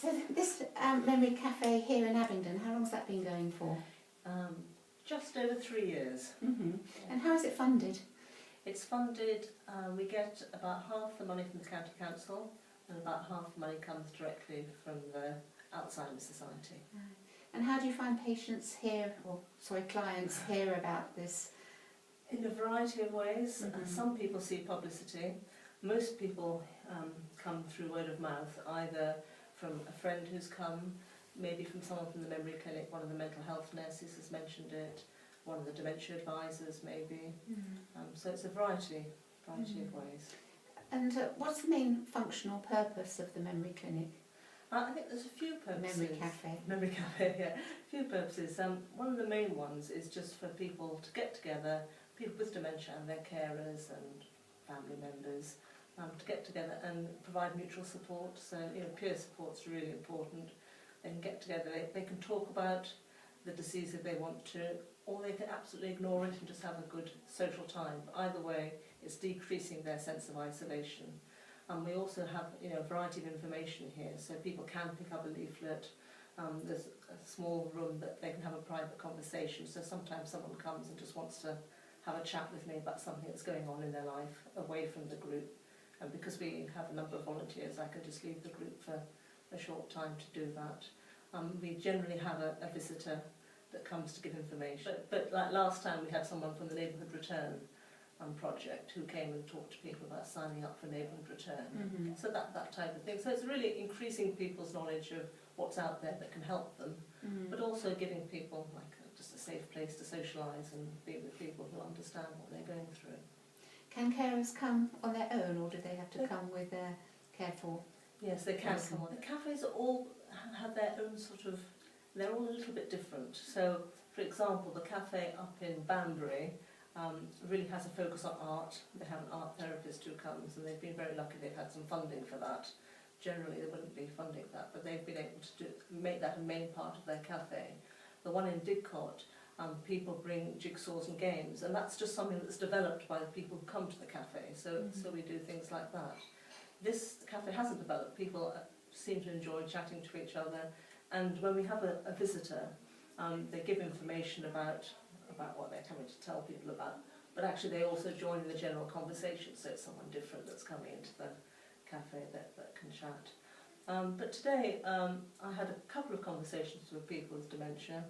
So this Memory Cafe here in Abingdon, how long's that been going for? Just over 3 years. Yeah. And how is it funded? It's funded, we get about half the money from the County Council and about half the money comes directly from the Alzheimer's Society. And how do you find patients hear, or sorry, clients hear about this? In a variety of ways. Some people see publicity. Most people come through word of mouth, either from a friend who's come, maybe from someone from the memory clinic, one of the mental health nurses has mentioned it, one of the dementia advisors maybe. So it's a variety of ways. And what's the main functional purpose of the memory clinic? I think there's a few purposes. Memory Cafe. Memory Cafe, yeah. A few purposes. One of the main ones is just for people to get together, people with dementia and their carers and family members, to get together and provide mutual support. So, peer support's really important. They can get together, they can talk about the disease if they want to, or they can absolutely ignore it and just have a good social time. Either way, it's decreasing their sense of isolation. And we also have a variety of information here, so people can pick up a leaflet. There's a small room that they can have a private conversation, so sometimes someone comes and just wants to have a chat with me about something that's going on in their life away from the group. And because we have a number of volunteers, I can just leave the group for a short time to do that. We generally have a visitor that comes to give information. But like last time we had someone from the Neighbourhood Return project who came and talked to people about signing up for Neighbourhood Return. So that type of thing. So it's really increasing people's knowledge of what's out there that can help them, but also giving people just a safe place to socialise and be with people who understand what they're going through. Can carers come on their own, or do they have to come with their cared for? Yes, they can come on. The cafes all have their own they're all a little bit different. So, for example, the cafe up in Banbury really has a focus on art. They have an art therapist who comes, and they've been very lucky they've had some funding for that. Generally they wouldn't be funding that, but they've been able to make that a main part of their cafe. The one in Didcot, people bring jigsaws and games, and that's just something that's developed by the people who come to the cafe, so we do things like that. This cafe hasn't developed. People seem to enjoy chatting to each other, and when we have a visitor, they give information about what they're coming to tell people about, but actually they also join in the general conversation, so it's someone different that's coming into the cafe that can chat. But today I had a couple of conversations with people with dementia.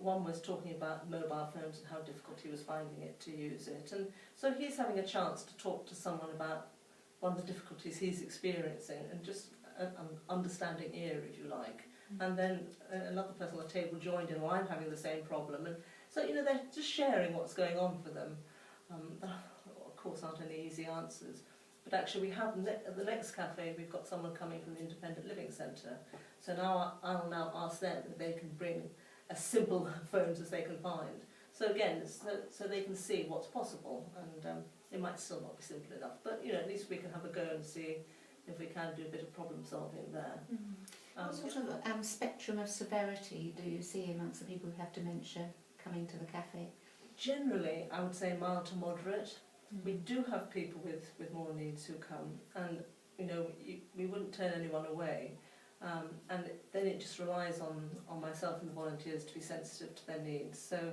One was talking about mobile phones and how difficult he was finding it to use it, and so he's having a chance to talk to someone about one of the difficulties he's experiencing, and just an understanding ear, if you like. And then another person on the table joined in, well, I'm having the same problem, and so they're just sharing what's going on for them. There, of course, aren't any easy answers, but actually we have at the next cafe we've got someone coming from the Independent Living Centre, so now I'll now ask them if they can bring as simple phones as they can find. So again, so they can see what's possible, and it might still not be simple enough, but at least we can have a go and see if we can do a bit of problem solving there. What sort of spectrum of severity do you see amongst the people who have dementia coming to the cafe? Generally, I would say mild to moderate. We do have people with more needs who come, and we wouldn't turn anyone away. And then it just relies on myself and the volunteers to be sensitive to their needs. So